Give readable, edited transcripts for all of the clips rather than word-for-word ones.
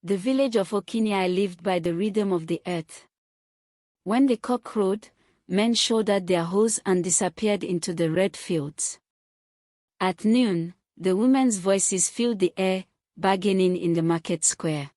The village of Okinia lived by the rhythm of the earth. When the cock crowed, men shouldered their hoes and disappeared into the red fields. At noon, the women's voices filled the air, bargaining in the market square.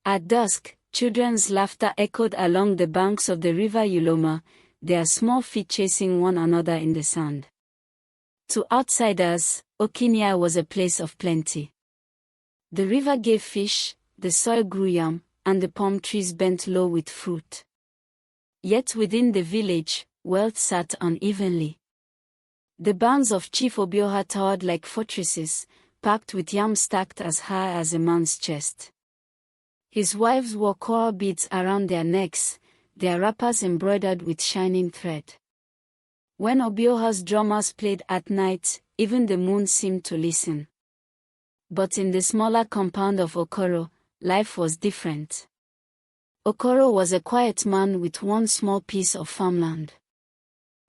At dusk, children's laughter echoed along the banks of the river Uloma, their small feet chasing one another in the sand. To outsiders, Okinia was a place of plenty. The river gave fish, the soil grew yam, and the palm trees bent low with fruit. Yet within the village, wealth sat unevenly. The barns of Chief Obioha towered like fortresses, packed with yam stacked as high as a man's chest. His wives wore coral beads around their necks, their wrappers embroidered with shining thread. When Obioha's drummers played at night, even the moon seemed to listen. But in the smaller compound of Okoro, life was different. Okoro was a quiet man with one small piece of farmland.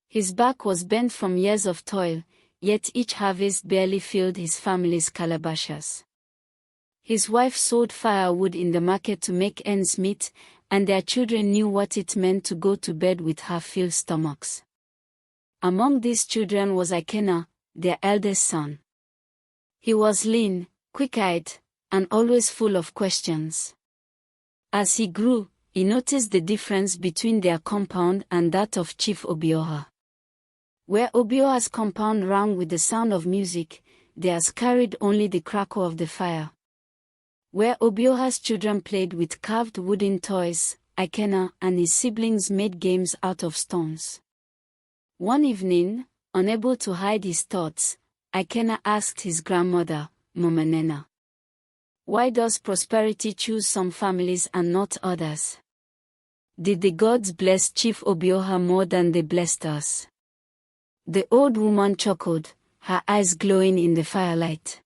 His back was bent from years of toil, yet each harvest barely filled his family's calabashes. His wife sold firewood in the market to make ends meet, and their children knew what it meant to go to bed with half-filled stomachs. Among these children was Ikena, their eldest son. He was lean, quick-eyed, and always full of questions. As he grew, he noticed the difference between their compound and that of Chief Obioha. Where Obioha's compound rang with the sound of music, theirs carried only the crackle of the fire. Where Obioha's children played with carved wooden toys, Ikena and his siblings made games out of stones. One evening, unable to hide his thoughts, Ikena asked his grandmother, Momanena, "Why does prosperity choose some families and not others? Did the gods bless Chief Obioha more than they blessed us?" The old woman chuckled, her eyes glowing in the firelight.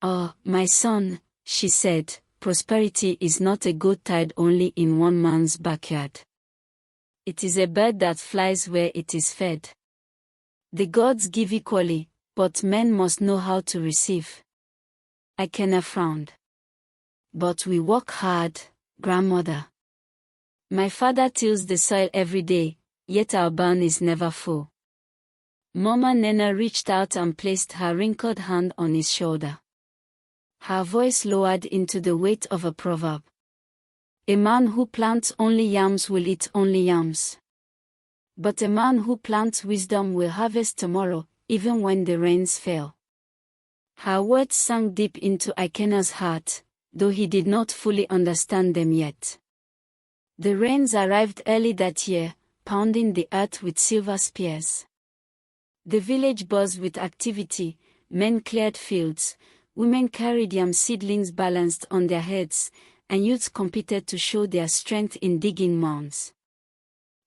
"Oh, my son," she said, "prosperity is not a goat tied only in one man's backyard. It is a bird that flies where it is fed. The gods give equally, but men must know how to receive." Ikena frowned. "But we work hard, grandmother. My father tills the soil every day, yet our barn is never full." Mama Nena reached out and placed her wrinkled hand on his shoulder. Her voice lowered into the weight of a proverb. "A man who plants only yams will eat only yams. But a man who plants wisdom will harvest tomorrow, even when the rains fail." Her words sank deep into Ikena's heart, though he did not fully understand them yet. The rains arrived early that year, pounding the earth with silver spears. The village buzzed with activity, men cleared fields, women carried yam seedlings balanced on their heads, and youths competed to show their strength in digging mounds.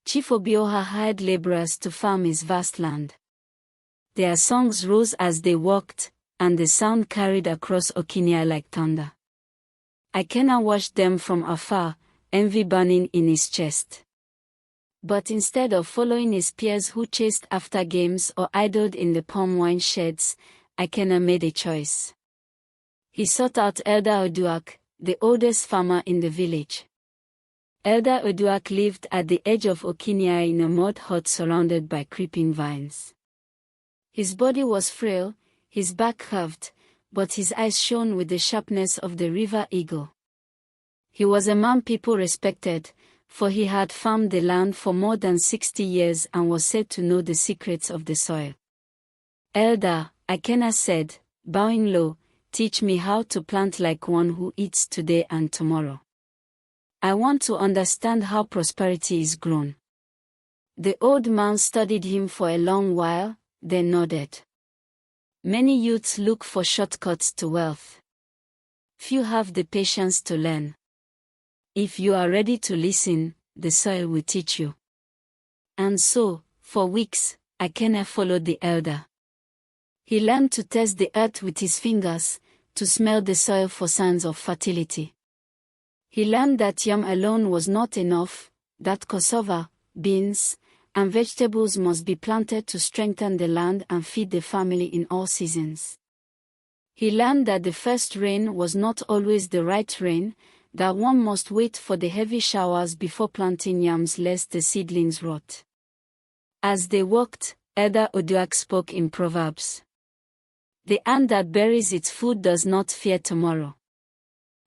Chief Obioha hired laborers to farm his vast land. Their songs rose as they walked, and the sound carried across Okinia like thunder. Ikena watched them from afar, envy burning in his chest. But instead of following his peers who chased after games or idled in the palm wine sheds, Ikena made a choice. He sought out Elder Oduak, the oldest farmer in the village. Elder Oduak lived at the edge of Okinia in a mud hut surrounded by creeping vines. His body was frail, his back curved, but his eyes shone with the sharpness of the river eagle. He was a man people respected, for he had farmed the land for more than 60 years and was said to know the secrets of the soil. "Elder," Ikena said, bowing low, "teach me how to plant like one who eats today and tomorrow. I want to understand how prosperity is grown." The old man studied him for a long while, then nodded. Many youths look for shortcuts to wealth. Few have the patience to learn. If you are ready to listen, the soil will teach you. And so, for weeks, Ikena followed the elder. He learned to test the earth with his fingers, to smell the soil for signs of fertility. He learned that yam alone was not enough, that cassava, beans, and vegetables must be planted to strengthen the land and feed the family in all seasons. He learned that the first rain was not always the right rain, that one must wait for the heavy showers before planting yams lest the seedlings rot. As they walked, Elder Oduak spoke in Proverbs. The ant that buries its food does not fear tomorrow.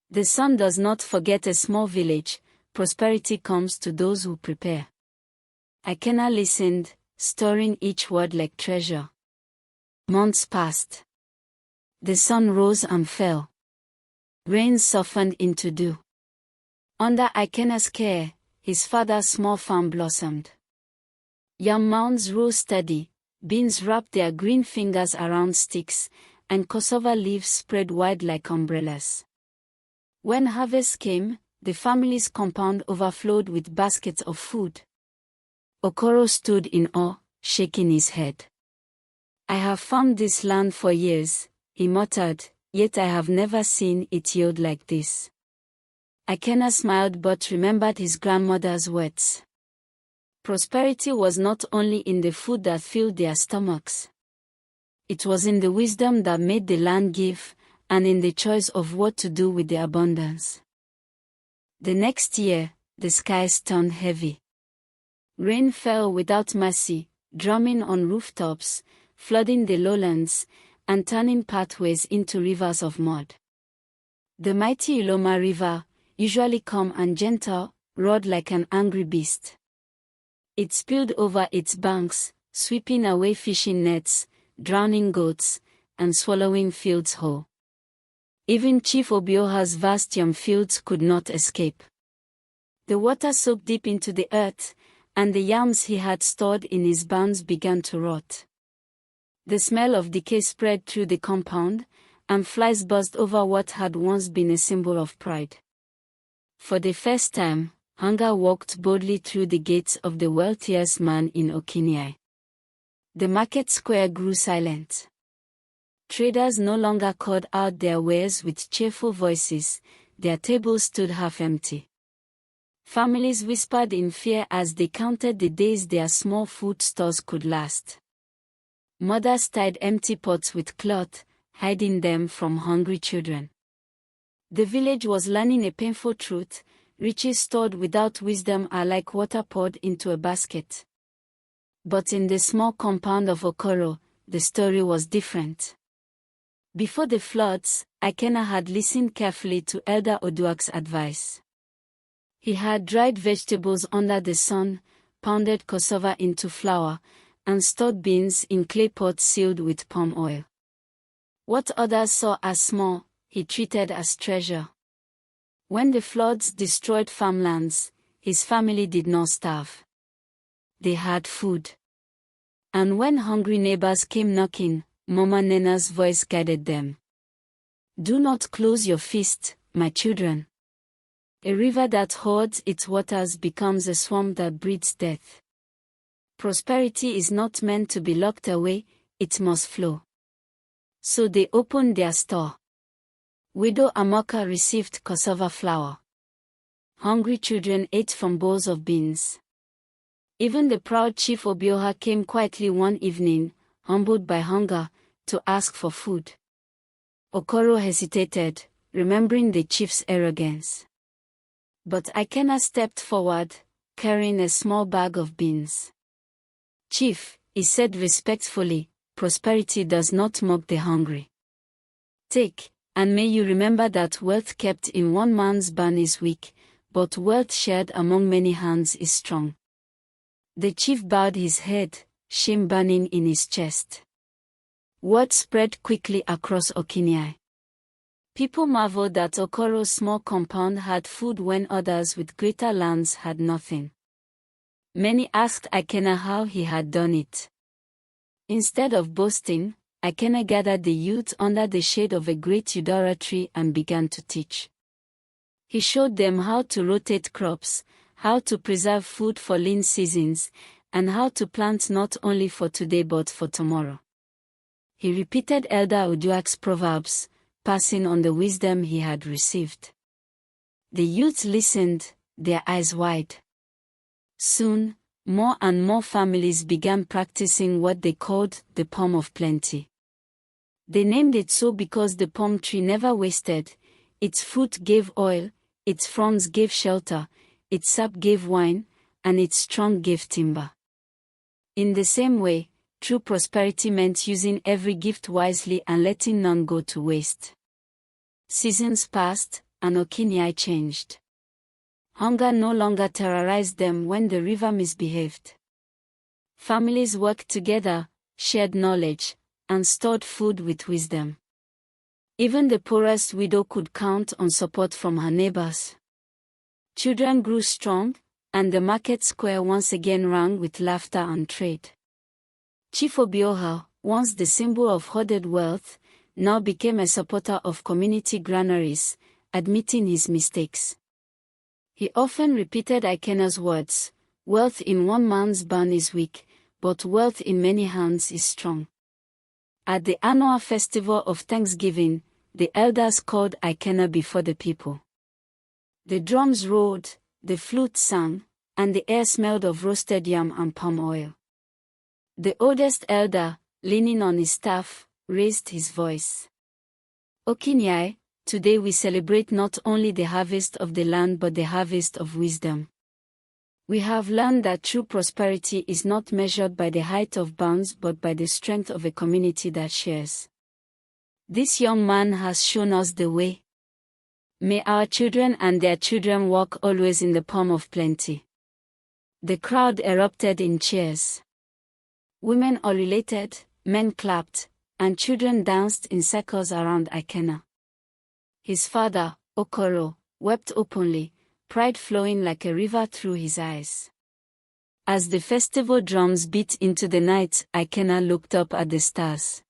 The sun does not forget a small village. Prosperity comes to those who prepare. Ikenna listened, storing each word like treasure. Months passed. The sun rose and fell. Rain softened into dew. Under Ikenna's care, his father's small farm blossomed. Yam mounds rose steady, beans wrapped their green fingers around sticks, and cassava leaves spread wide like umbrellas. When harvest came, the family's compound overflowed with baskets of food. Okoro stood in awe, shaking his head. "I have farmed this land for years," he muttered, "yet I have never seen it yield like this." Ikenna smiled but remembered his grandmother's words. Prosperity was not only in the food that filled their stomachs. It was in the wisdom that made the land give, and in the choice of what to do with the abundance. The next year, the skies turned heavy. Rain fell without mercy, drumming on rooftops, flooding the lowlands, and turning pathways into rivers of mud. The mighty Iloma River, usually calm and gentle, roared like an angry beast. It spilled over its banks, sweeping away fishing nets, drowning goats, and swallowing fields whole. Even Chief Obioha's vast yam fields could not escape. The water soaked deep into the earth, and the yams he had stored in his barns began to rot. The smell of decay spread through the compound, and flies buzzed over what had once been a symbol of pride. For the first time, hunger walked boldly through the gates of the wealthiest man in Okinai. The market square grew silent. Traders no longer called out their wares with cheerful voices, their tables stood half empty. Families whispered in fear as they counted the days their small food stores could last. Mothers tied empty pots with cloth, hiding them from hungry children. The village was learning a painful truth: riches stored without wisdom are like water poured into a basket. But in the small compound of Okoro, the story was different. Before the floods, Ikenna had listened carefully to Elder Oduak's advice. He had dried vegetables under the sun, pounded cassava into flour, and stored beans in clay pots sealed with palm oil. What others saw as small, he treated as treasure. When the floods destroyed farmlands, his family did not starve. They had food. And when hungry neighbors came knocking, Mama Nena's voice guided them. "Do not close your fist, my children. A river that hoards its waters becomes a swamp that breeds death. Prosperity is not meant to be locked away, it must flow." So they opened their store. Widow Amoka received cassava flour. Hungry children ate from bowls of beans. Even the proud Chief Obioha came quietly one evening, humbled by hunger, to ask for food. Okoro hesitated, remembering the chief's arrogance. But Ikenna stepped forward, carrying a small bag of beans. "Chief," he said respectfully, "prosperity does not mock the hungry. Take, and may you remember that wealth kept in one man's barn is weak, but wealth shared among many hands is strong." The chief bowed his head, shame burning in his chest. Word spread quickly across Okinai. People marveled that Okoro's small compound had food when others with greater lands had nothing. Many asked Ikenna how he had done it. Instead of boasting, Ikenna gathered the youth under the shade of a great Eudora tree and began to teach. He showed them how to rotate crops, how to preserve food for lean seasons, and how to plant not only for today but for tomorrow. He repeated Elder Oduak's proverbs, passing on the wisdom he had received. The youth listened, their eyes wide. Soon, more and more families began practicing what they called the palm of plenty. They named it so because the palm tree never wasted. Its fruit gave oil, its fronds gave shelter, its sap gave wine, and its trunk gave timber. In the same way, true prosperity meant using every gift wisely and letting none go to waste. Seasons passed, and Okinyai changed. Hunger no longer terrorized them when the river misbehaved. Families worked together, shared knowledge, and stored food with wisdom. Even the poorest widow could count on support from her neighbors. Children grew strong, and the market square once again rang with laughter and trade. Chief Obioha, once the symbol of hoarded wealth, now became a supporter of community granaries, admitting his mistakes. He often repeated Ikena's words, "Wealth in one man's barn is weak, but wealth in many hands is strong." At the annual festival of Thanksgiving, the elders called Ikena before the people. The drums roared, the flute sang, and the air smelled of roasted yam and palm oil. The oldest elder, leaning on his staff, raised his voice. "Okinyai, today we celebrate not only the harvest of the land but the harvest of wisdom. We have learned that true prosperity is not measured by the height of bounds but by the strength of a community that shares. This young man has shown us the way. May our children and their children walk always in the palm of plenty." The crowd erupted in cheers. Women ululated, men clapped, and children danced in circles around Ikena. His father, Okoro, wept openly, pride flowing like a river through his eyes. As the festival drums beat into the night, Ikena looked up at the stars.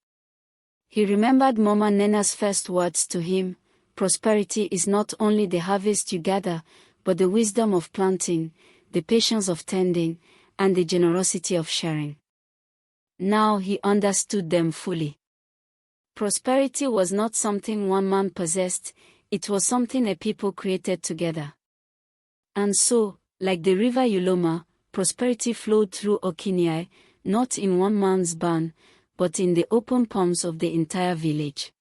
He remembered Mama Nena's first words to him, "Prosperity is not only the harvest you gather, but the wisdom of planting, the patience of tending, and the generosity of sharing." Now he understood them fully. Prosperity was not something one man possessed, it was something a people created together. And so, like the river Uloma, prosperity flowed through Okinyai, not in one man's barn, but in the open palms of the entire village.